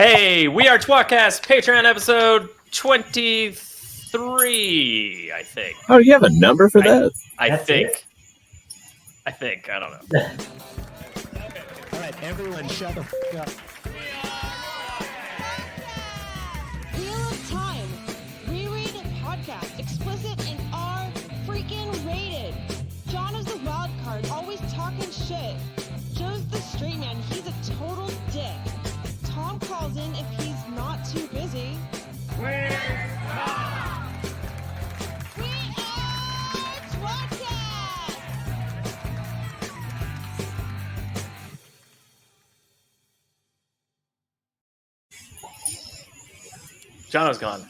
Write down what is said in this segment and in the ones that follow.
Hey, we are tWoTcast Patreon episode 23, I think. Oh, you have a number for that? I think. I don't know. Okay. All right, everyone shut the f*** up. Wheel of Time. Reread podcast. Explicit and R freaking rated. Jono's the wild card, always talking shit. Joe's the straight man, he's a total dick. Tom calls in if he's not too busy. We are tWoTcast! Jono's gone.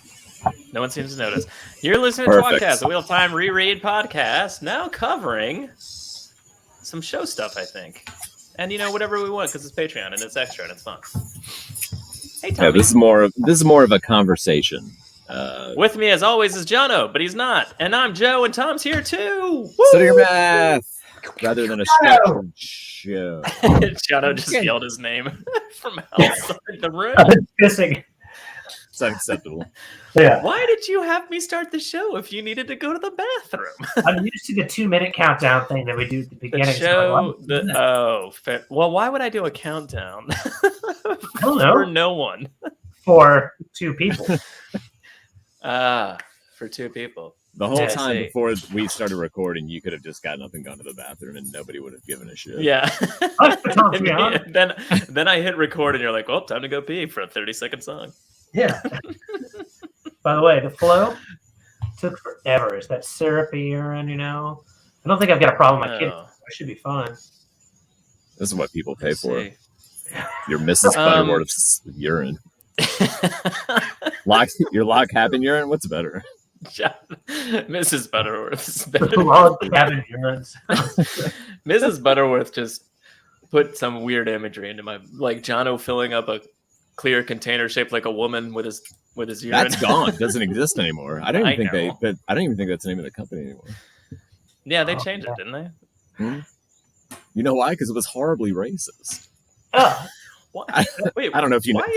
No one seems to notice. You're listening to Perfect. tWoTcast, the Wheel of Time reread podcast, now covering some show stuff, I think. And, whatever we want, because it's Patreon, and it's extra, and it's fun. Hey, Tommy. Yeah, this is more of a conversation. With me, as always, is Jono, but he's not. And I'm Joe, and Tom's here, too. Woo! Study your math rather than a structured show. Jono just yelled his name from outside the room. I was pissing. It's unacceptable. Yeah. Why did you have me start the show if you needed to go to the bathroom? I'm used to the 2-minute countdown thing that we do at the beginning. Fair. Well, why would I do a countdown? I don't know. For no one. For 2 people. For 2 people. The whole Yeah, I time see. before we started recording, you could have just gotten up and gone to the bathroom, and nobody would have given a shit. Yeah. Tom's me on. then I hit record, and you're like, "Well, time to go pee for a 30-second song." Yeah. By the way, the flow took forever. It's that syrupy urine, I don't think I've got a problem with my kid. Oh. It should be fun. This is what people pay Let's for. see. Your Mrs. Butterworth's urine. Your log cabin urine? What's better? Mrs. Butterworth's The better. log cabin urines. Mrs. Butterworth just put some weird imagery into my, like Jono filling up a clear container shaped like a woman with his urine. That's gone. Doesn't exist anymore. I don't even know. think I don't even think that's the name of the company anymore. Yeah, they changed it, didn't they? You know why? Because it was horribly racist. Oh, Why? Wait, I don't know if you know. Why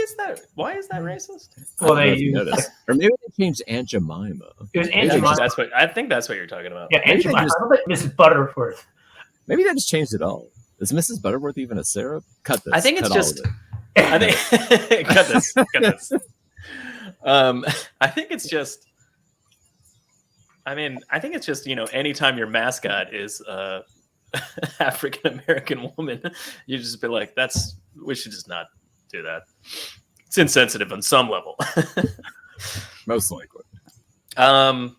is that racist? well, I don't know they if you used noticed. Or maybe they changed Aunt Jemima. it was Maybe Aunt they Jemima. I think that's what you're talking about. Yeah, Aunt Maybe they Jemima. just- I don't think Mrs. Butterworth. Maybe they just changed it all. Is Mrs. Butterworth even a syrup? Cut this. I think it's Cut all just- of it. I think cut this. I think it's just. I think it's just anytime your mascot is African American woman, you just be like, we should just not do that. It's insensitive on some level. Most likely. Tom's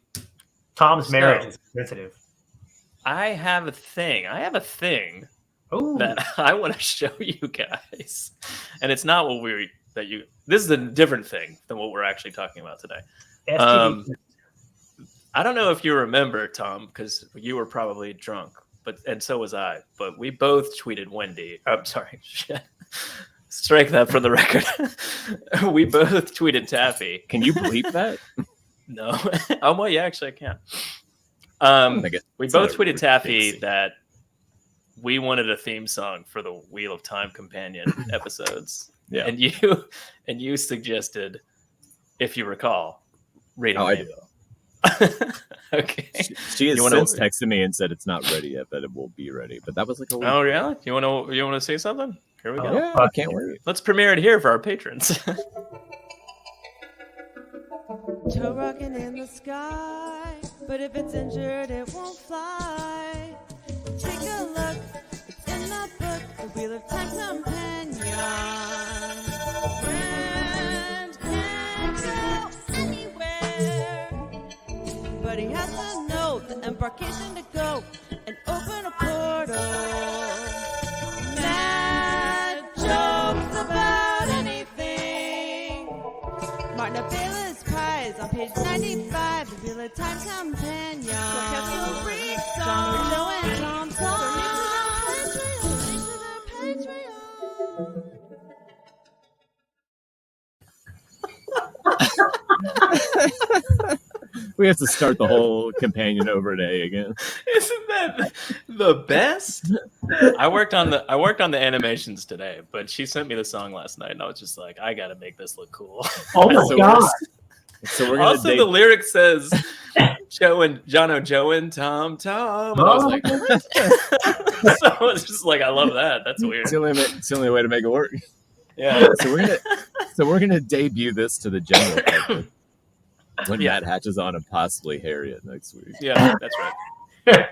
marriage So- is sensitive. I have a thing Oh, that I want to show you guys, and it's not what this is a different thing than what we're actually talking about today. I don't know if you remember, Tom, because you were probably drunk, and so was I. But we both tweeted Wendy. I'm sorry, shit. Strike that from the record. We both tweeted Taffy. Can you bleep that? No. Oh well, yeah, actually I can. We It's both not a tweeted Taffy ridiculous- that we wanted a theme song for the Wheel of Time companion episodes. Yeah. And you suggested, if you recall, Reading Oh, I Rainbow. Okay. She has You wanna- since texted me and said it's not ready yet, but it will be ready. But that was like a week. Oh yeah? You wanna say something? Here we go. Yeah, I can't wait. Let's premiere it here for our patrons. Toe rocking in the sky, but if it's injured, it won't fly. Take a look, it's in the book, the Wheel of Time companion. Friend can't go anywhere, but he has to know the embarkation to go and open a portal. Mad jokes about anything. Martin Bayless Prize on page 95, the Wheel of Time companion. John with Joe and Tom We have to start the whole companion over at A again. Isn't that the best? I worked on the animations today, but she sent me the song last night, and I was just like, I gotta make this look cool. Oh my So god! So we're gonna Also, the lyric says Jono, Tom, and I was like, what? So I was just like, I love that. That's weird. It's the only way to make it work. Yeah. So we're gonna debut this to the general public when Matt hatches on and possibly Harriet next week. Yeah, that's right.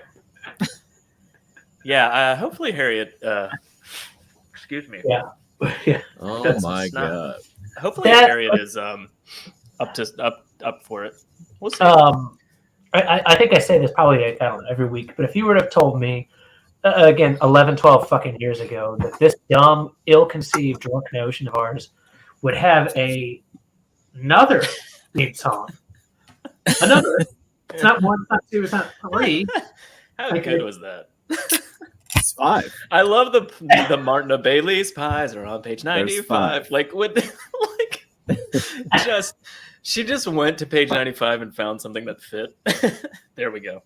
Yeah, hopefully Harriet. Excuse me. Yeah. Yeah. Oh That's my not- god! Hopefully That- Harriet is up for it. We'll see. I think I say this probably, I don't know, every week, but if you would have told me, again, 11, 12 fucking years ago, that this dumb, ill-conceived, drunk notion of ours would have another theme song. Another. It's not one, it's not two, it's not three. How okay. good was that? It's 5. I love the Martina Bailey's pies are on page 95. 5. Like she just went to page 95 and found something that fit. There we go.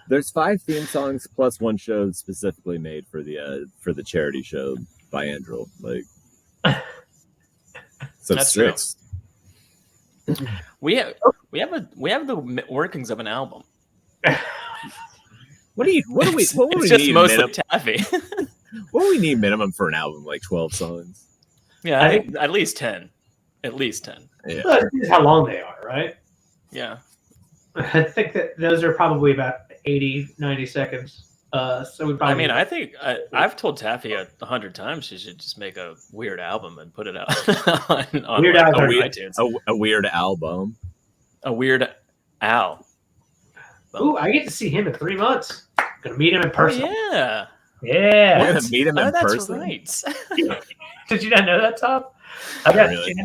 There's 5 theme songs plus one show specifically made for the charity show by Andrew. Like, so That's 6. We have the workings of an album. What do we It's need just mostly minimum? taffy. What do we need minimum for an album? Like 12 songs. Yeah, I think at least 10. At least 10. Yeah. Well, this is how long they are, right? Yeah. I think that those are probably about 80, 90 seconds. So we probably. I mean, I think I've told Taffy 100 times she should just make a weird album and put it out on Weird like, Al on Weird- iTunes. A weird album. A weird Al. Ooh, I get to see him in 3 months. Gonna meet him in Oh, person. yeah. Yeah. We're gonna meet him in Oh, that's person. right. Did you not know that, Tom? I got Really?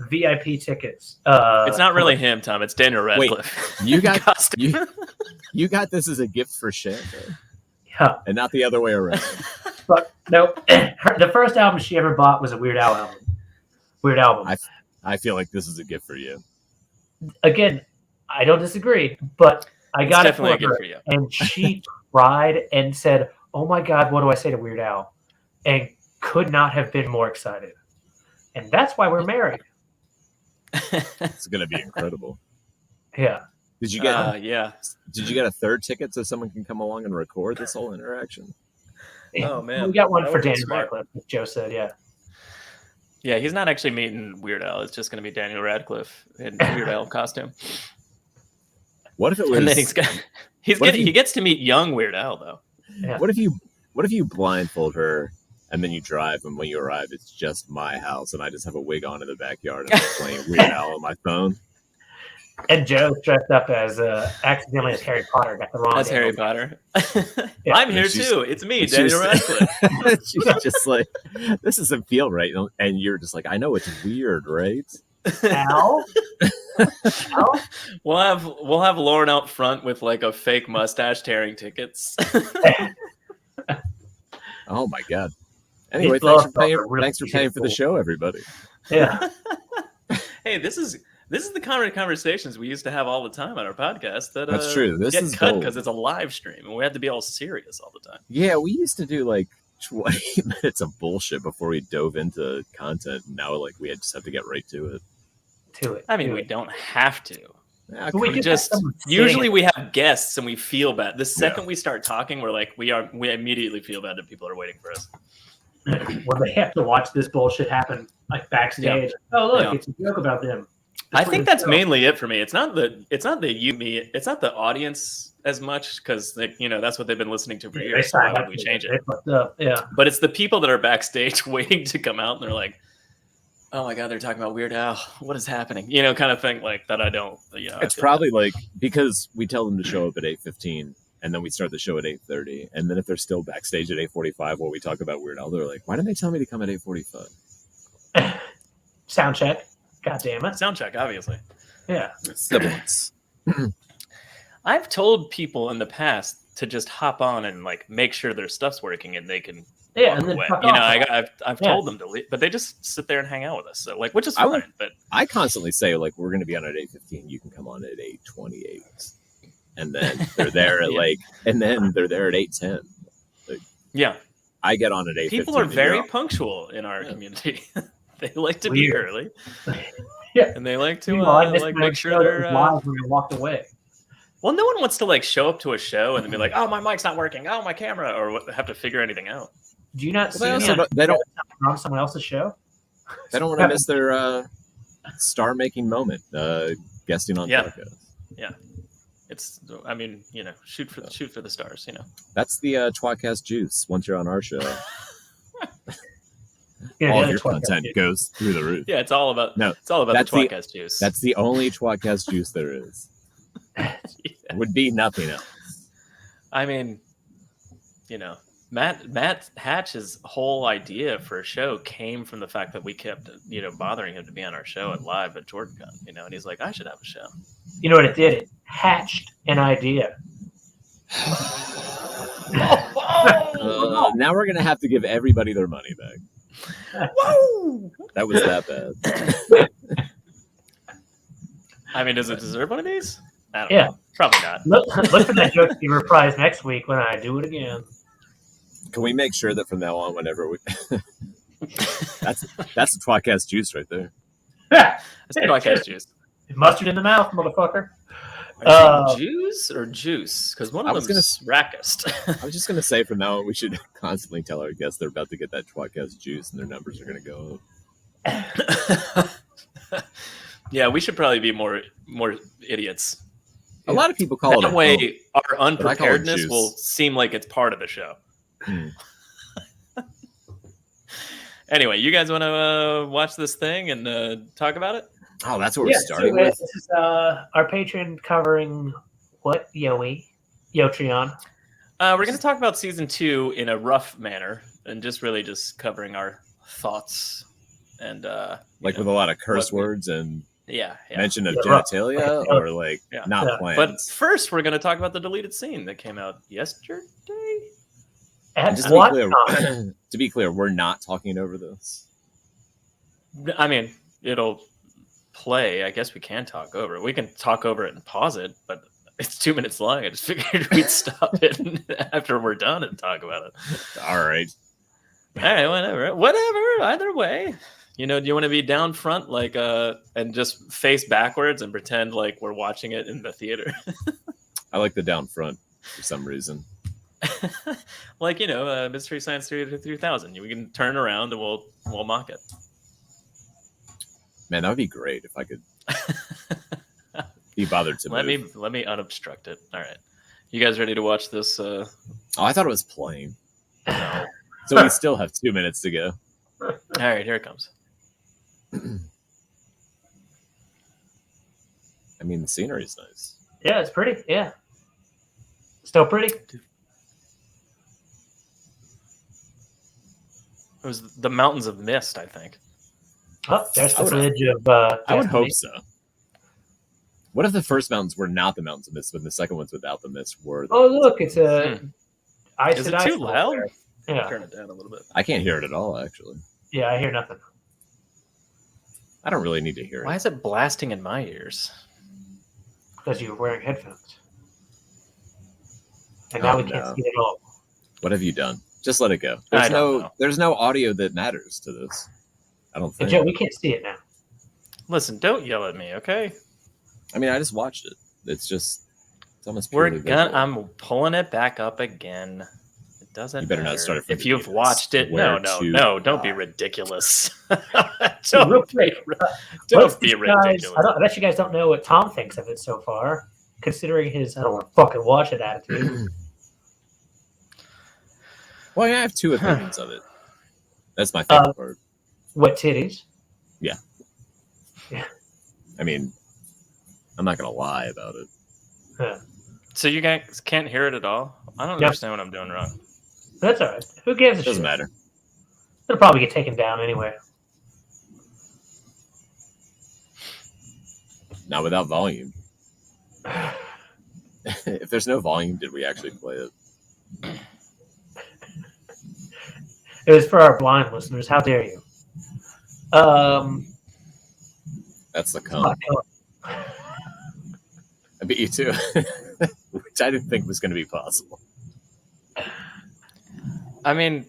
VIP tickets. It's not really him, Tom. It's Daniel Radcliffe. You got Costume. you got this as a gift for Shannon, Yeah, and not the other way around. but no. The first album she ever bought was a Weird Al album. Weird album. I feel like this is a gift for you. Again, I don't disagree, but I got it definitely for a gift her, for you. and she cried and said, "Oh my God, what do I say to Weird Al?" and could not have been more excited. And that's why we're married. It's gonna be incredible. Yeah. Did you get yeah. Did you get a third ticket so someone can come along and record this whole interaction? Oh, man. We got one That for would be Daniel smart. Radcliffe, as Joe said, yeah. Yeah, he's not actually meeting Weird Al. It's just going to be Daniel Radcliffe in Weird Al costume. What if it was? And then he gets to meet young Weird Al, though. Yeah. What if you blindfold her and then you drive, and when you arrive, it's just my house, and I just have a wig on in the backyard and I'm playing Weird Al on my phone? And Joe dressed up as accidentally as Harry Potter, got the wrong That's Harry Daniel. Potter. Yeah. I'm here She's- too. It's me, she's- Daniel Radcliffe. She's just like, this doesn't feel right, and you're just like, I know it's weird, right? Al? Al? We'll have Lauren out front with like a fake mustache tearing tickets. Oh my god. Anyway, These blow-ups thanks are really for paying for the beautiful. show, everybody. Yeah. Hey, this is the kind of conversations we used to have all the time on our podcast. That's true. This get is cut gold. because it's a live stream and we have to be all serious all the time. Yeah, we used to do like 20 minutes of bullshit before we dove into content. Now, like, we just have to get right to it. To it. I mean, to we it. don't have to. Yeah, But we We did just have someone sing usually it. we have guests and we feel bad. The second we start talking, we're like we immediately feel bad that people are waiting for us. When they have to watch this bullshit happen, like backstage. Oh look, Yeah. it's a joke about them. I Just think let it that's go. mainly it for me. It's not the audience as much because that's what they've been listening to for They years. So signed why up would we for change They it? fucked up. Yeah. But it's the people that are backstage waiting to come out and they're like, "Oh my god, they're talking about Weird Al. What is happening?" Kind of thing like that. I don't. I It's feel probably like, because we tell them to show up at 8:15 and then we start the show at 8:30, and then if they're still backstage at 8:45 while we talk about Weird Al, they're like, why didn't they tell me to come at 8:45? Sound check. God damn it. sound check, obviously. Yeah. Siblings. I've told people in the past to just hop on and like make sure their stuff's working and they can Yeah, walk and then away. fuck You know, off. I've Yeah. told them to leave, but they just sit there and hang out with us. So like, which is I would- fine. But I constantly say like we're going to be on at 8:15. You can come on at 8:28, and then they're there at Yeah. and then they're there at 8:10. yeah, I get on at 8:15. people are and very you're- punctual in our Yeah. community. They like to be Weird. early. Yeah. And they like to Meanwhile, I missed like my make sure show that they're was live when I walked away. well, no one wants to like show up to a show and then be like, "Oh, my mic's not working. Oh, my camera," or have to figure anything out. Do you not Well, see they me also on, don't- they don't on someone else's show? they don't want to miss their star making moment guesting on Yeah. podcast. It's, I mean, you know, shoot for the stars. You know, That's the tWoTcast juice. Once you're on our show, Yeah, all yeah, of your that's what- content goes through the roof. yeah, it's all about No, it's all about that's the the- tWoTcast juice. That's the only tWoTcast juice there is. Yeah. Would be nothing else. I mean, you know, Matt Hatch's whole idea for a show came from the fact that we kept, you know, bothering him to be on our show at live at JordanCon, you know, and he's like, I should have a show. You know what it did? It hatched an idea. Now we're gonna have to give everybody their money back. Whoa! That was that bad. I mean, does it deserve one of these? I don't Yeah. know. Probably not. Look for that joke to be reprised next week when I do it again. Can we make sure that from now on, whenever we that's the tWoTcast juice right there. That's the podcast juice. Mustard in the mouth, motherfucker. Are you saying juice or juice? Because one I of was them's Rackist. I was just gonna say from now on we should constantly tell our guests they're about to get that tWoTcast juice and their numbers are gonna go up. Yeah, we should probably be more idiots. A lot of people call it That a way, hope. our I call it unpreparedness juice. will seem like it's part of the show. Hmm. Anyway, you guys want to watch this thing and talk about it? Oh, that's what Yeah, we're starting so, with. this is our patron covering what? Yotreon. We're going to talk about season 2 in a rough manner and just covering our thoughts and Like you with know, a lot of curse what we- words and yeah. mention of Yeah, rough. genitalia or like Yeah. not Yeah. planned. But first, we're going to talk about the deleted scene that came out yesterday. And At just to what be clear, time? to be clear, we're not talking over this. I mean, it'll play. I guess we can talk over it. We can talk over it and pause it, but it's 2 minutes long. I just figured we'd stop it after we're done and talk about it. All right. All right, whatever. Either way, you know, do you want to be down front, like, and just face backwards and pretend like we're watching it in the theater, I like the down front for some reason. like, you know, Mystery Science Theater 3000. We can turn around and we'll mock it. Man, that would be great if I could be bothered to Let move. me unobstruct it. All right, you guys ready to watch this? Oh, I thought it was playing. No. So we still have 2 minutes to go. All right, here it comes. I mean, the scenery is nice. Yeah, it's pretty. Yeah. Still pretty. It was the Mountains of Mist, I think. Oh, there's I the would- footage of I would Destiny. hope so. What if the first mountains were not the mountains of mist, but the second ones without the mist were? Oh, look, it's a ice Is and it ice too wall loud? there. Yeah. Turn it down a little bit. I can't hear it at all, actually. Yeah, I hear nothing. I don't really need to hear Why it. is it blasting in my ears? Because you're wearing headphones. And now Oh, we can't no. see it at all. What have you done? Just let it go. I don't know. There's no audio that matters to this. I don't And think. Joe, we can't see it now. Listen, don't yell at me, okay? I mean, I just watched it. It's almost We're purely gonna. visual. I'm pulling it back up again. It doesn't. You better not matter. start it from If the you've beginning. watched it. Swear No, to don't be God. ridiculous. So real don't quick, don't be these guys- ridiculous. I bet you guys don't know what Tom thinks of it so far, considering his I don't want to fucking watch it attitude. Well, yeah, I have two opinions of it. That's my favorite part. What titties? I mean, I'm not gonna lie about it. So you guys can't hear it at all? I don't Yep. understand what I'm doing wrong. That's all right. Who gives a It doesn't shit? matter. It'll probably get taken down anyway. Not without volume. If there's no volume, did we actually play it? It was for our blind listeners. How dare you? That's the Come on, cum. I beat you too, which I didn't think was going to be possible. I mean,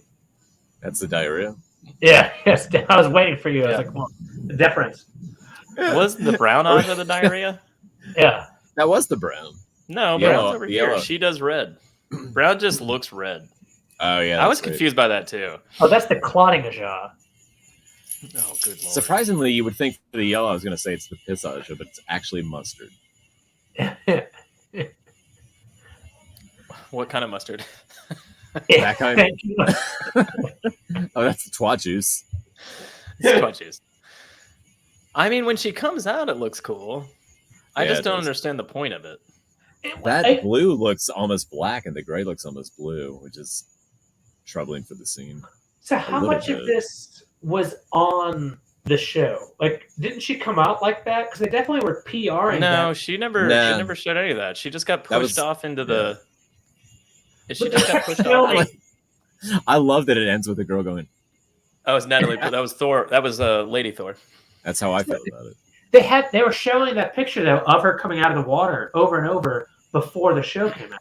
That's the diarrhea. Yeah, yes. I was waiting for you. I was Yeah. like, come on, the deference. was the brown on the diarrhea? Yeah. That was the brown. No, Yellow, Brown's over here. yellow. She does red. Brown just looks red. Oh yeah, I was that's right. confused by that too. Oh, that's the clotting jaw. Oh, good lord. Surprisingly, you would think for the yellow, I was going to say it's the pissage, but it's actually mustard. What kind of mustard? That kind. Oh, that's the twat juice. It's what juice. I mean, when she comes out, it looks cool. I Yeah, just it don't does. understand the point of it. That blue looks almost black, and the gray looks almost blue, which is troubling for the scene. So how little much of bit. this was on the show? Like, didn't she come out like that? Because they definitely were PRing No, that. she never. Nah. She never showed any of that. She just got That pushed was- off into the. She But just got they're pushed showing- off. I love that it ends with a girl going, That was Natalie. That was Thor. That was Lady Thor. that's how I felt about it. They were showing that picture though of her coming out of the water over and over before the show came out.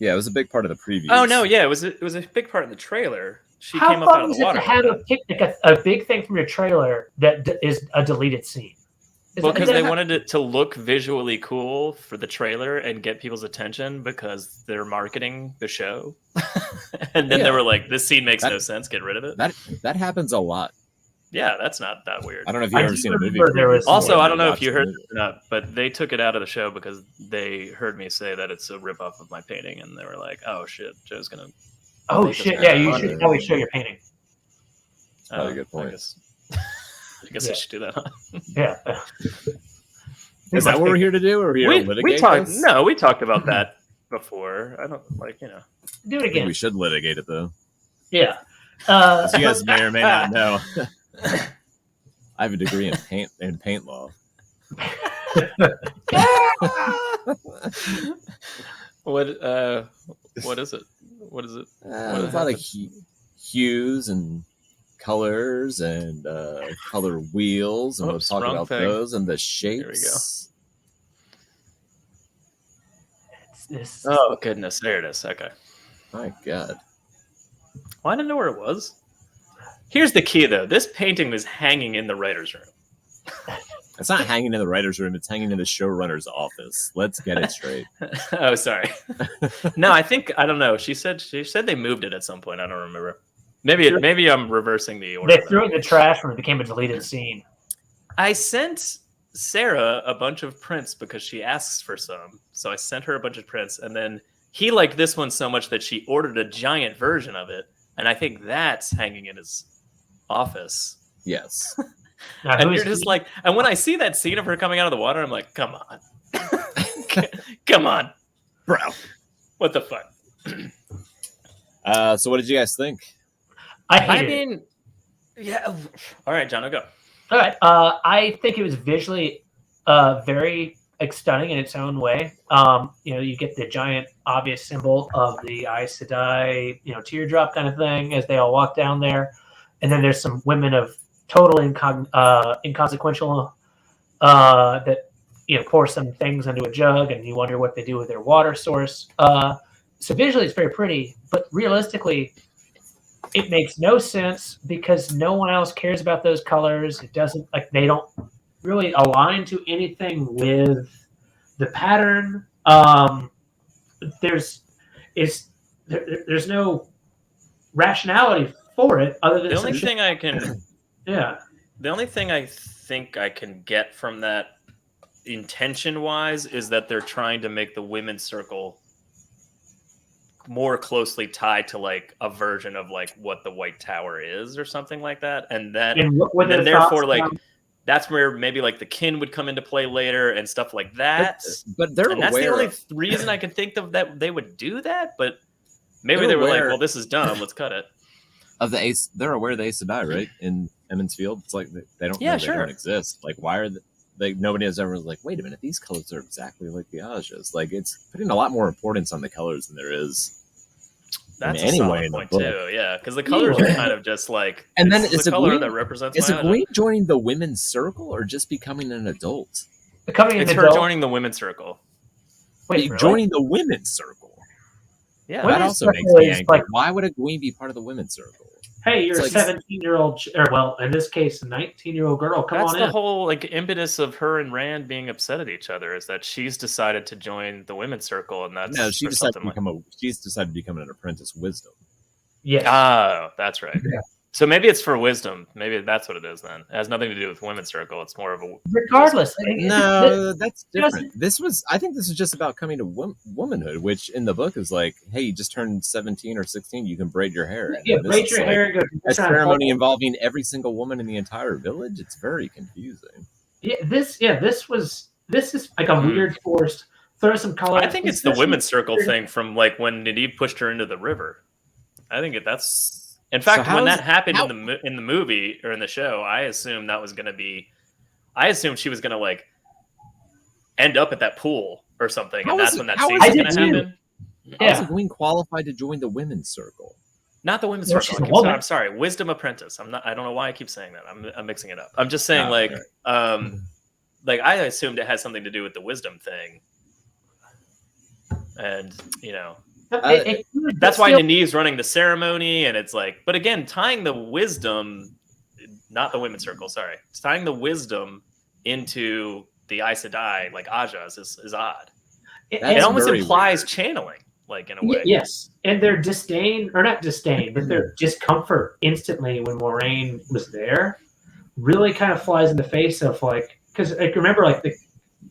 Yeah, it was a big part of the preview. Oh no, yeah, it was a big part in the trailer. She How came up out fun of is the it water. to have like that. a big thing from your trailer that is a deleted scene? Well, because they wanted it to look visually cool for the trailer and get people's attention because they're marketing the show. And then Yeah. they were like, "This scene makes That- no sense. Get rid of it." That happens a lot. Yeah, that's not that weird. I don't know if you've I ever do seen a movie. remember there preview was- before Also, and I don't know if watched you the heard movie. it or not, but they took it out of the show because they heard me say that it's a ripoff of my painting, and they were like, "Oh shit, Joe's gonna." Oh make us shit! mad Yeah, you about should it." probably show your painting. Probably a good I point. guess, I guess I Yeah. should do that. Huh? Yeah. Is that what we're here to do? Or are we here to We litigate talked. this? No, we talked about that before. I don't like Do it I think again. we should litigate it though. Yeah. As you guys may or may not know, I have a degree in paint law. What is it? What is it? There's a lot of hues and colors and color wheels, and we'll Oops, talk wrong about thing. those and the we go. shapes. This- Oh goodness, there it is. Okay. My God. Well, I didn't know where it was. Here's the key, though. This painting was hanging in the writer's room. It's not hanging in the writer's room, it's hanging in the showrunner's office. Let's get it straight. Oh, sorry. No, I don't know. She said they moved it at some point. I don't remember. Maybe I'm reversing the order. They threw it in the trash when it became a deleted scene. I sent Sarah a bunch of prints because she asks for some. So I sent her a bunch of prints, and then he liked this one so much that she ordered a giant version of it, and I think that's hanging in his office. Yes. Now, And who's you're just like, and when I see that scene of her coming out of the water, I'm like, come on. Come on. Bro. What the fuck? So what did you guys think? I I hated it. mean, yeah. All right, John, I'll go. All right. I think it was visually very stunning in its own way. You get the giant obvious symbol of the Aes Sedai, teardrop kind of thing as they all walk down there. And then there's some women of totally inconsequential that pour some things into a jug, and you wonder what they do with their water source. So visually it's very pretty, but realistically it makes no sense because no one else cares about those colors. It doesn't, they don't really align to anything with the pattern. There's no rationality for it other than The only thing I think I can get from that intention wise is that they're trying to make the women's circle more closely tied to like a version of like what the White Tower is or something like that, and then therefore like that's where maybe like the kin would come into play later and stuff like that. But they're And that's the aware only of- reason I can think of that they would do that. But maybe They're they were like, aware- "Well, this is dumb. Let's cut it." of the Ace. They're aware of the Aes Sedai, right? In Emmons Field, it's like they don't. Yeah, know sure. They don't exist. Like, why are like nobody has ever like, wait a minute, these colors are exactly like the Aja's. Like it's putting a lot more importance on the colors than there is. That's in a any way solid in the point book. too. Yeah, because the colors are kind of just like, And then it's is the color Egwene- that represents Is my Aja. Egwene joining the women's circle or just becoming an adult? Becoming an It's her adult. joining the women's circle. Wait, really? Joining the women's circle. Yeah, That Women's also makes circle me is angry. like- Why would Egwene be part of the women's circle? Hey, you're It's a like- 17-year-old, or well, in this case, a 19-year-old girl. Come that's on the in. whole like impetus of her and Rand being upset at each other is that she's decided to join the women's circle, and that's No, she for decided to something like. she's decided to become an apprentice wisdom. Yes. Oh, that's right. Yeah. So maybe it's for wisdom. Maybe that's what it is then. It has nothing to do with women's circle. It's more of a Regardless, No, that's doesn't- different. I think this is just about coming to womanhood, which in the book is like, hey, you just turned 17 or 16, you can braid your hair. And yeah, this braid is your like hair and go. a ceremony involving every single woman in the entire village. It's very confusing. This is like a Hmm. weird forced. Throw some color. I think it's the women's circle thing from like when Nynaeve pushed her into the river. I think that's. In fact, how when is that happened how- in the movie or in the show, I assumed that was going to be. I assumed she was going to like end up at that pool or something, How and is that's it- when that how scene is was it going to you? happen. How is Yeah. Egwene qualified to join the women's circle? Not the women's Well, circle. she's a woman. I'm sorry, Wisdom Apprentice. I'm not. I don't know why I keep saying that. I'm mixing it up. I'm just saying Oh, like, okay. like I assumed it had something to do with the wisdom thing, and that's why Nynaeve's running the ceremony, and it's like, but again, tying the wisdom, not the women's circle. Sorry, tying the wisdom into the Aes Sedai, like Aja's, is odd. It That's almost very implies weird. channeling, like in a way. Yes, and their disdain, or not disdain, but their discomfort instantly when Moraine was there, really kind of flies in the face of like, because like, remember, like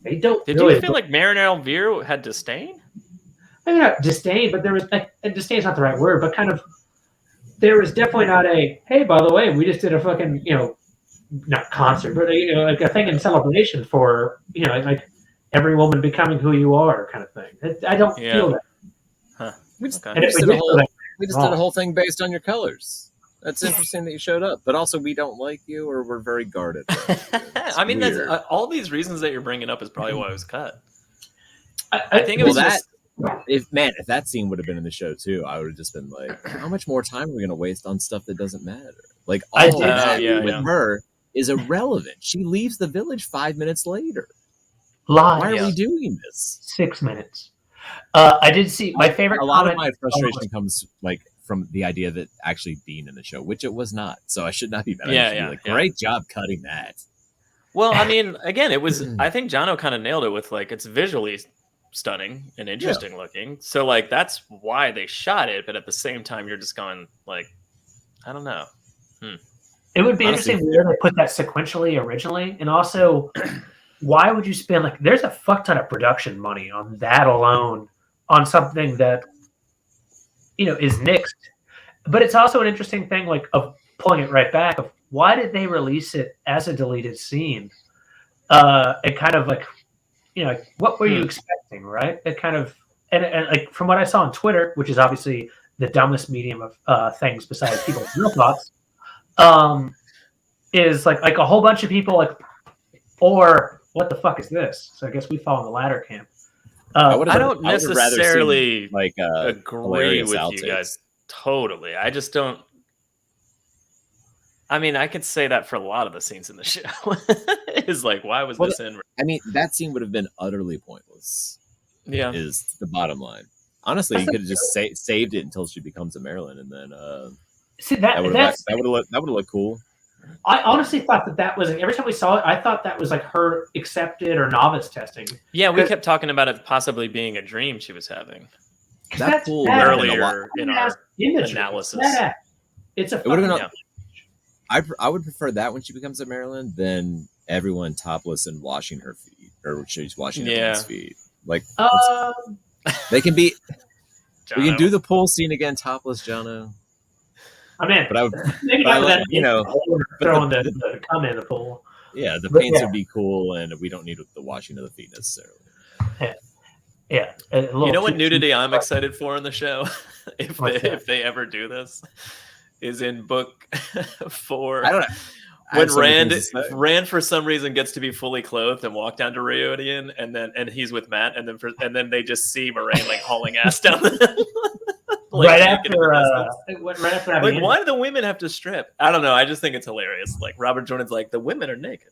they don't. Did really you feel like Marin Elvire had disdain? maybe not disdain, but there was like, disdain is not the right word, but kind of there was definitely not a hey, by the way, we just did a fucking not concert, but like a thing in celebration for like every woman becoming who you are kind of thing. I don't feel that. We just, Okay. And if we did feel that, did a whole thing based on your colors. That's interesting that you showed up, but also we don't like you, or we're very guarded. It's I mean, weird. that's all these reasons that you're bringing up is probably why it was cut. I think it Well, was just if that scene would have been in the show too, I would have just been like, how much more time are we going to waste on stuff that doesn't matter? Like all I of did- that yeah, with yeah. her is irrelevant. She leaves the village 5 minutes later. live. Why are Yeah. we doing this? 6 minutes. I did see my favorite A lot of comment. my frustration comes like from the idea of it actually being in the show, which it was not. So I should not be mad. I Yeah, should be yeah, like, yeah. great job cutting that. well, I mean, again, it was. I think Jono kind of nailed it with like it's visually stunning and interesting looking. So like that's why they shot it. But at the same time, you're just going like, I don't know. It would be Honestly, interesting where they put that sequentially originally, and also why would you spend like there's a fuck ton of production money on that alone on something that is nixed, but it's also an interesting thing like of pulling it right back of why did they release it as a deleted scene, and kind of like like what were you expecting, right? It kind of and like from what I saw on Twitter, which is obviously the dumbest medium of things besides people's real thoughts. Is like a whole bunch of people like, or what the fuck is this? So I guess we fall in the latter camp. I don't I would have rather necessarily seen, like agree hilarious with outtakes. you guys totally. I just don't. I mean, I could say that for a lot of the scenes in the show. Is like, why was this in? I mean, that scene would have been utterly pointless. Yeah, Is the bottom line. Honestly, you could have just saved it until she becomes a Marilyn, and then See that would that's have looked cool. I honestly thought that was like, every time we saw it, I thought that was like her accepted or novice testing. yeah. We kept talking about it possibly being a dream she was having. That pool would bad. have been a lot. Earlier in our Imagery. analysis. It's bad. It's a It would have fucking- been. I would prefer that when she becomes a Marilyn than everyone topless and washing her feet, or she's washing everyone's feet. Like they can be. We can Jono. do the pool scene again, topless, Jono. I'm in. But I would, Maybe but I not like, that you know, but throwing the- the comment in the pool. yeah, the But paints yeah. would be cool, and we don't need the washing of the feet necessarily. Yeah, You know what nudity I'm excited for in the show, What's that? if they ever do this, is in book 4. I don't know. when Rand for some reason gets to be fully clothed and walk down to Reunion, and he's with Matt, and then they just see Moraine like hauling ass down the like, right after like, why do the women have to strip? I don't know. I just think it's hilarious. Like Robert Jordan's like, the women are naked,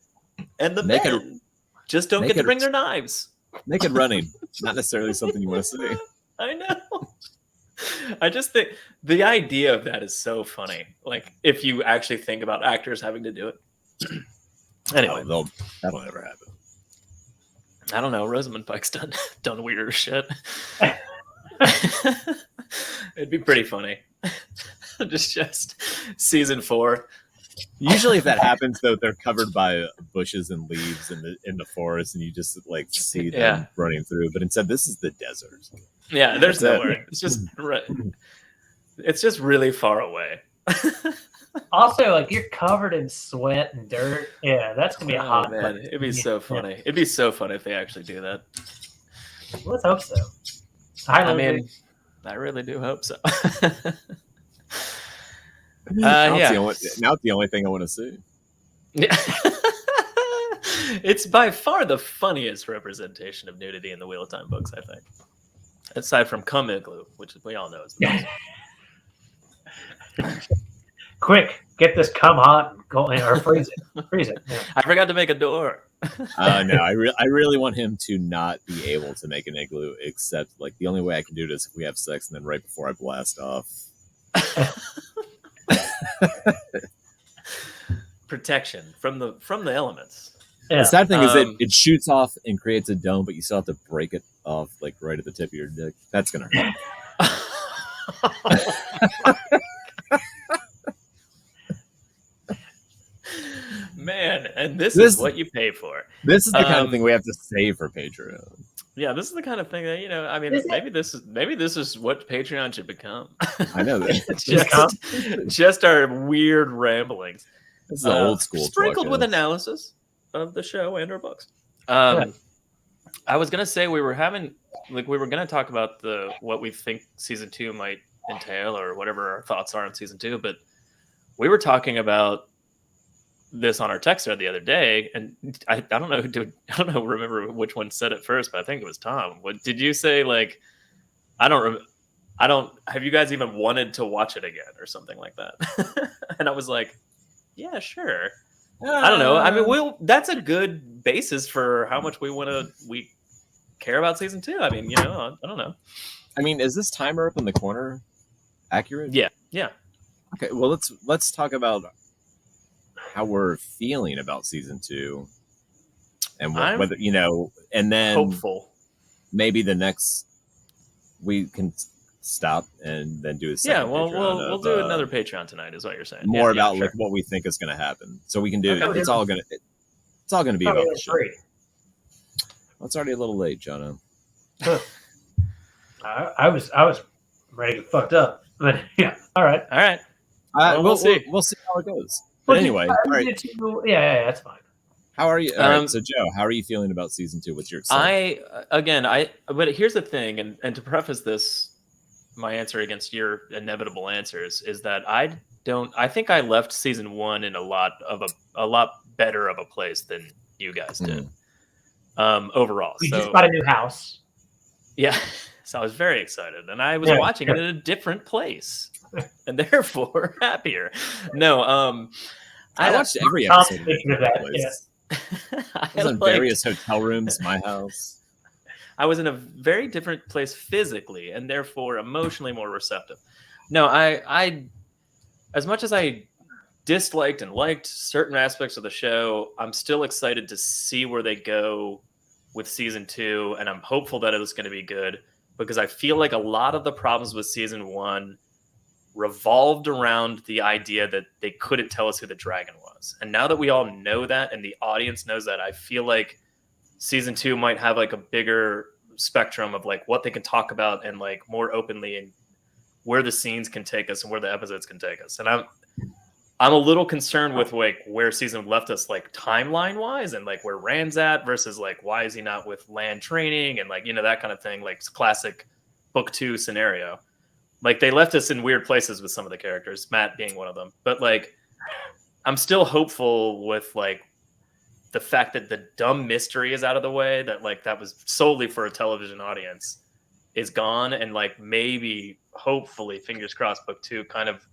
and the men just don't get to bring their knives. Naked running, not necessarily something you want to see. I know. I just think the idea of that is so funny. Like, if you actually think about actors having to do it. Anyway, that'll never happen. I don't know. Rosamund Pike's done weirder shit. It'd be pretty funny. just season 4. Usually, if that happens, though, they're covered by bushes and leaves in the forest, and you just like see them running through. But instead, this is the desert. Yeah, there's nowhere. It's just really far away. Also, like, you're covered in sweat and dirt. Yeah, that's gonna be a hot. Man, it'd be so funny. It'd be so funny if they actually do that. Let's hope so. I really do hope so. Now it's the only thing I want to see. Yeah. It's by far the funniest representation of nudity in the Wheel of Time books, I think. Aside from Cum Igloo, which we all know is the best. Quick, get this cum hot and go or freeze it. Freeze it. Yeah. I forgot to make a door. No, I really want him to not be able to make an igloo, except like the only way I can do it is if we have sex and then right before I blast off. Protection from the elements. Yeah. The sad thing is it shoots off and creates a dome, but you still have to break it off like right at the tip of your dick. That's gonna hurt. Man, and this is what you pay for. This is the kind of thing we have to save for Patreon. Yeah, this is the kind of thing that, I mean, maybe this is what Patreon should become. I know that. just our weird ramblings. This is old school, sprinkled with analysis of the show and our books. I was gonna say we were gonna talk about what we think season 2 might entail or whatever our thoughts are on season 2, but we were talking about this on our text thread the other day, and I don't know remember which one said it first, but I think it was Tom. What did you say? Like, have you guys even wanted to watch it again or something like that? And I was like, yeah, sure. I don't know. I mean, that's a good basis for how much we care about season 2. I mean, I don't know. I mean, is this timer up in the corner accurate? Yeah. Okay, well let's talk about how we're feeling about season 2, and whether and then hopeful. Maybe the next we can stop and then do a second. Yeah, well, we'll do another Patreon tonight, is what you're saying. More about like what we think is going to happen, so we can do. Okay. It's all going to be about the show. Well, it's already a little late, Jono. I was ready to get fucked up, but yeah, all right. We'll see. We'll see how it goes. But anyway, all right. Yeah, that's fine. How are you? All right, so Joe, how are you feeling about season 2? What's your excitement? But here's the thing, and to preface this, my answer against your inevitable answers is that I think I left season 1 in a lot better of a place than you guys did. Overall. We just bought a new house. Yeah. So I was very excited, and I was watching it in a different place, and therefore happier. No, I watched every episode. I was in various hotel rooms, my house. I was in a very different place physically, and therefore emotionally more receptive. No, I as much as I disliked and liked certain aspects of the show, I'm still excited to see where they go with season 2, and I'm hopeful that it's going to be good, because I feel like a lot of the problems with season 1 revolved around the idea that they couldn't tell us who the dragon was. And now that we all know that and the audience knows that, I feel like season 2 might have like a bigger spectrum of like what they can talk about and like more openly, and where the scenes can take us and where the episodes can take us. And I'm a little concerned with like where season left us, like timeline wise, and like where Rand's at versus like why is he not with Land training and like that kind of thing, like classic book 2 scenario. Like they left us in weird places with some of the characters, Matt being one of them. But like I'm still hopeful with like the fact that the dumb mystery is out of the way, that like that was solely for a television audience is gone, and like maybe hopefully fingers crossed book 2 kind of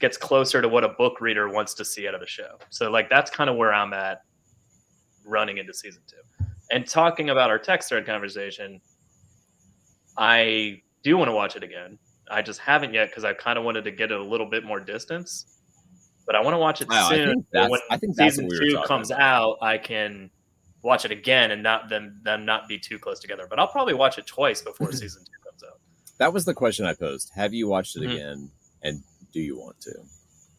gets closer to what a book reader wants to see out of the show. So like that's kind of where I'm at running into season 2. And talking about our text thread conversation, I do want to watch it again. I just haven't yet because I kind of wanted to get a little bit more distance. But I want to watch it soon. I think that's season what we were 2 talking comes about. out, I can watch it again and not them not be too close together. But I'll probably watch it twice before season 2 comes out. That was the question I posed. Have you watched it again, and do you want to?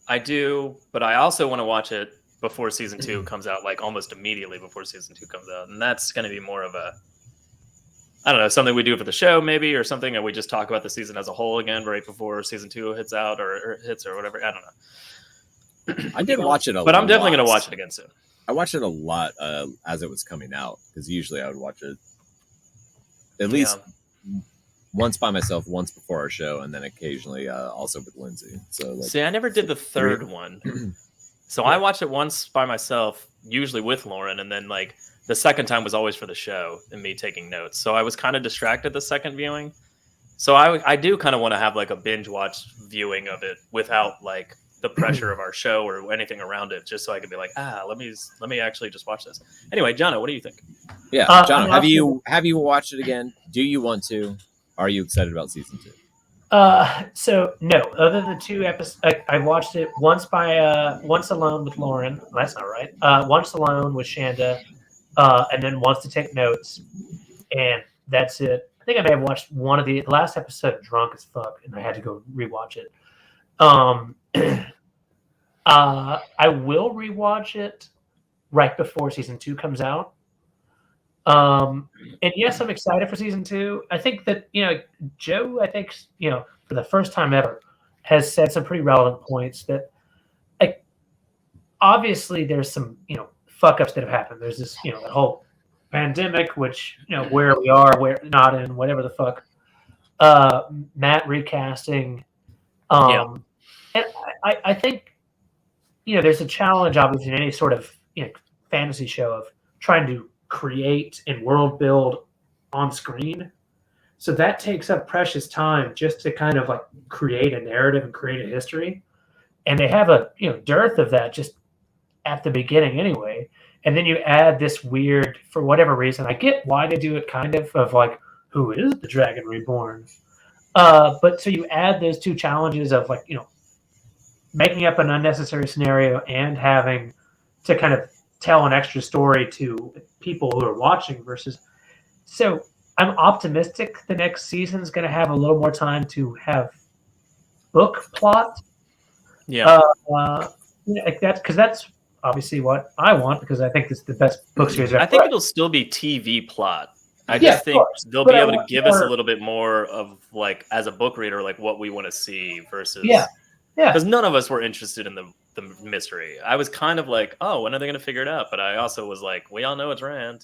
I do, but I also want to watch it before season 2 comes out, like almost immediately before season 2 comes out. And that's going to be more of a, I don't know, something we do for the show maybe, or something that we just talk about the season as a whole again right before season 2 hits out or hits or whatever. I don't know. I did watch it a lot. But I'm definitely going to watch it again soon. I watched it a lot as it was coming out, because usually I would watch it at least once by myself, once before our show, and then occasionally also with Lindsay. So like, see, I never did the third one. So I watched it once by myself, usually with Lauren, and then like the second time was always for the show and me taking notes. So I was kind of distracted the second viewing. So I do kind of want to have like a binge watch viewing of it without like the pressure of our show or anything around it, just so I could be like, let me actually just watch this. Anyway, Jono, what do you think? Yeah, Jono, have you watched it again? Do you want to? Are you excited about season 2? So no, other than 2 episodes, I watched it once once alone with Lauren. Well, that's not right. Once alone with Shanda, and then once to take notes, and that's it. I think I may have watched one of the last episode drunk as fuck, and I had to go rewatch it. I will rewatch it right before season 2 comes out. And yes, I'm excited for season 2. I think that, Joe, for the first time ever, has said some pretty relevant points that, like, obviously there's some, fuck ups that have happened. There's this, the whole pandemic, which, where we are, where not in, whatever the fuck. Matt recasting. And I think, there's a challenge, obviously, in any sort of, fantasy show of trying to create and world build on screen. So that takes up precious time just to kind of like create a narrative and create a history. And they have a dearth of that just at the beginning anyway. And then you add this weird, for whatever reason, I get why they do it kind of like, who is the Dragon Reborn? But so you add those 2 challenges of like, making up an unnecessary scenario and having to kind of tell an extra story to people who are watching versus. So I'm optimistic the next season is going to have a little more time to have book plot. Yeah. Like that's obviously what I want, because I think it's the best book series ever. I think it'll still be TV plot. I just think they'll be able to give us a little bit more of like, as a book reader, like what we want to see versus. Yeah. Because none of us were interested in the mystery. I was kind of like, oh, when are they going to figure it out? But I also was like, we all know it's Rand,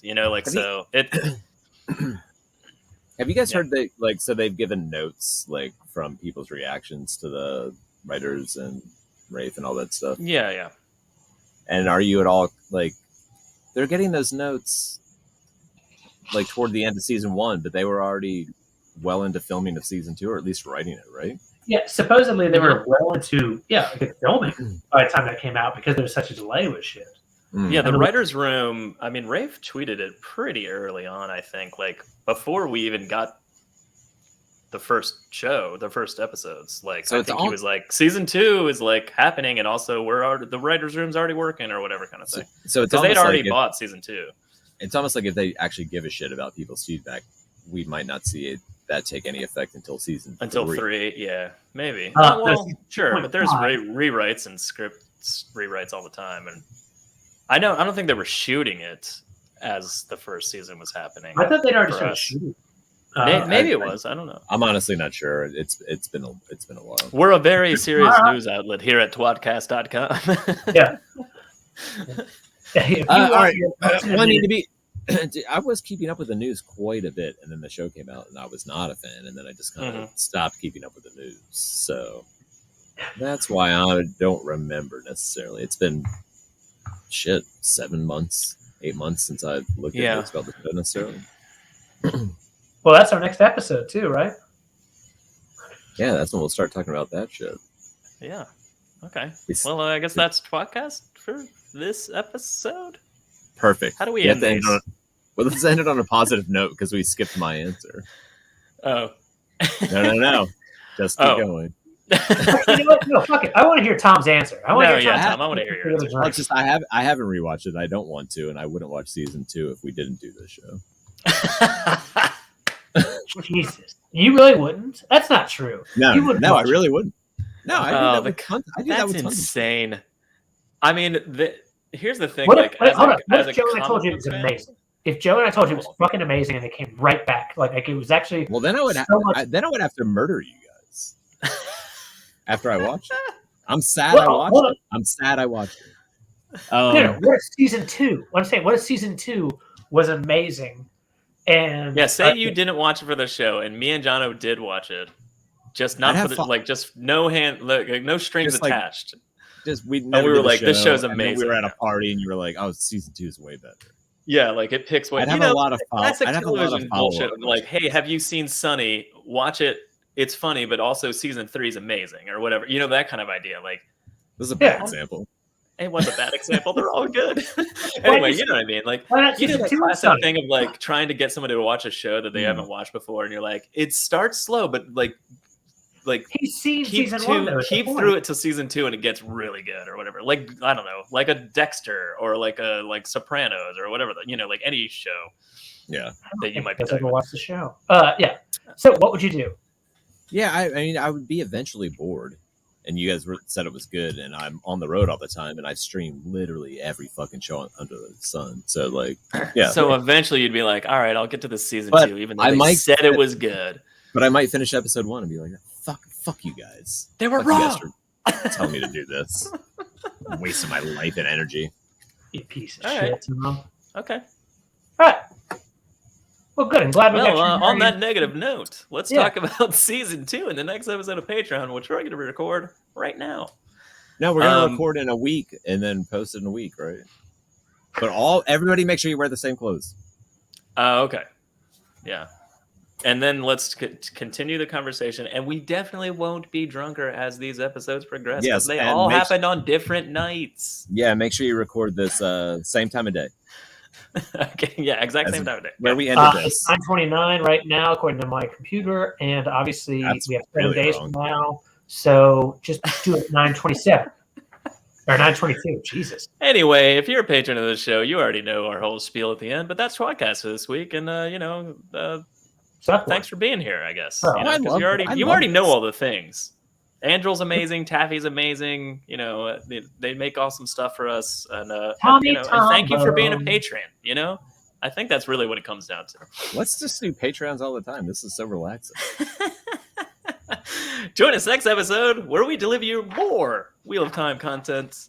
Have you guys heard that, like, so they've given notes, like, from people's reactions to the writers and Rafe and all that stuff? Yeah. And are you at all, like, they're getting those notes, like, toward the end of season 1, but they were already well into filming of season 2, or at least writing it, right? Yeah, supposedly they were well into filming by the time that came out, because there was such a delay with shit. Yeah, the writer's room, I mean, Rafe tweeted it pretty early on, I think, like before we even got the first episodes. Like, so I think he was like, season 2 is like happening, and also the writer's room's already working or whatever kind of thing. So it's because they'd already bought season 2. It's almost like if they actually give a shit about people's feedback, we might not see that take any effect until season 3. Yeah, maybe. Sure, but there's rewrites and script rewrites all the time, and I don't think they were shooting it as the first season was happening. I thought they'd already started shooting. Maybe it was. I don't know. I'm honestly not sure. It's been a while. We're a very serious news outlet here at tWoTcast.com. Yeah. All right. I need to be. I was keeping up with the news quite a bit, and then the show came out, and I was not a fan, and then I just kind of stopped keeping up with the news. So, That's why I don't remember necessarily. It's been 7 months, 8 months since I've looked at notes about the show necessarily. Well, that's our next episode too, right? Yeah, that's when we'll start talking about that shit. Yeah. Okay. Well, I guess that's tWoTcast for this episode. Perfect. How do we end this? Well, let's end it on a positive note because we skipped my answer. Oh. No. Just keep going. You know what? No, fuck it. I want to hear Tom's answer. I want to hear Tom. I want to hear your answer. Well, I haven't rewatched it. I don't want to, and I wouldn't watch season 2 if we didn't do this show. Jesus, you really wouldn't? That's not true. No, I really it. wouldn't. No, I do that with insane. I mean, here's the thing. What like, if Joe and I told you it was amazing? If Joe and I told you it was fucking amazing, and it came right back, like it was actually. Well, then I would have to murder you guys after I watched it. I'm sad I watched it. I'm sad I watched it. What if season 2? I'm saying, what if season 2 was amazing? And say you didn't watch it for the show, and me and Jono did watch it. Just not for the, just no no strings attached. We were like, this show's amazing. We were at a party, and you were like, "Oh, season 2 is way better." Yeah, like it picks what. I'd have a lot of television bullshit. Like, hey, have you seen Sunny? Watch it. It's funny, but also season 3 is amazing, or whatever. You know, that kind of idea. Like, this is a bad example. It was a bad example. They're all good. Anyway, you know what I mean? Like, you do that classic thing of like trying to get somebody to watch a show that they haven't watched before, and you're like, it starts slow, but like he's seen keep season 1 though, through it to season 2, and it gets really good, or whatever. Like, I don't know, like a Dexter or like Sopranos or whatever. Like any show. Yeah, that you might be. Ever watch the show? Yeah. So, what would you do? Yeah, I mean, I would be eventually bored. And you guys said it was good, and I'm on the road all the time, and I stream literally every fucking show under the sun. So, like, yeah. So eventually you'd be like, all right, I'll get to the season 2, even though they said it was good. But I might finish episode 1 and be like, fuck you guys. They were wrong. Telling me to do this. I'm wasting my life and energy. You piece of shit. Okay. All right. Well, good. I'm glad we got you. On that negative note, let's talk about season 2 in the next episode of Patreon, which we're going to record right now. No, we're going to record in a week and then post it in a week, right? But everybody make sure you wear the same clothes. Okay. Yeah. And then let's continue the conversation. And we definitely won't be drunker as these episodes progress. Yes, they all happened on different nights. Yeah, make sure you record this same time of day. Okay, yeah, exact same time of day. Where we ended this. It's 9:29 right now, according to my computer, and obviously we have 7 days from now. So just do it 9:27 or 9:22. Jesus. Anyway, if you're a patron of the show, you already know our whole spiel at the end. But that's tWoTcast for this week, and thanks for being here. I guess you already know all the things. Angel's amazing. Taffy's amazing. They make awesome stuff for us. And, and thank you for being a patron. I think that's really what it comes down to. Let's just do Patreons all the time. This is so relaxing. Join us next episode where we deliver you more Wheel of Time content.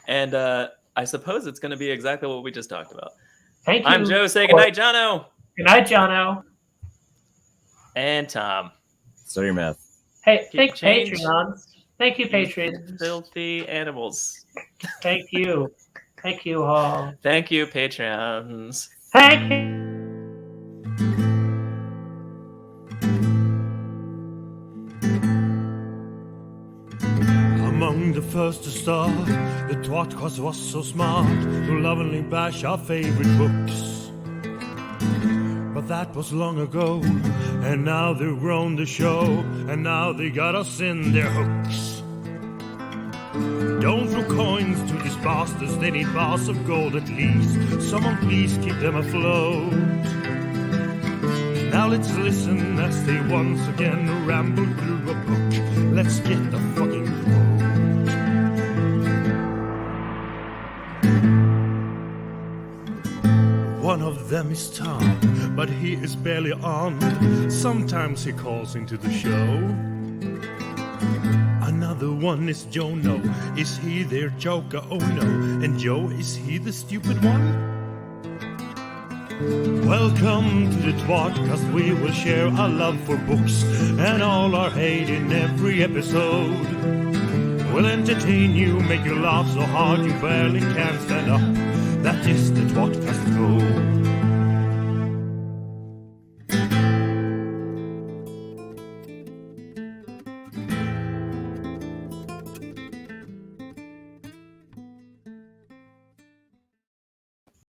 And I suppose it's going to be exactly what we just talked about. Thank you. I'm Joe. Say goodnight, Jono. Good night, Jono. And Tom. Study your math. Hey, thank Patreons. Thank you, patrons. Filthy animals. Thank you. Thank you all. Thank you, Patreons. Thank you. Among the first to start, the tWoTcast was so smart to lovingly bash our favorite books. But that was long ago, and now they've grown the show, and now they got us in their hooks. Don't throw coins to these bastards, they need bars of gold at least. Someone please keep them afloat. Now let's listen as they once again ramble through a book. Let's get the fucking quote. One of them is Tom, but he is barely on. Sometimes he calls into the show. Another one is Jono. Is he their joker? Oh no. And Joe, is he the stupid one? Welcome to the tWoTcast. We will share our love for books and all our hate in every episode. We'll entertain you, make you laugh so hard you barely can stand up. That is the tWoTcast go.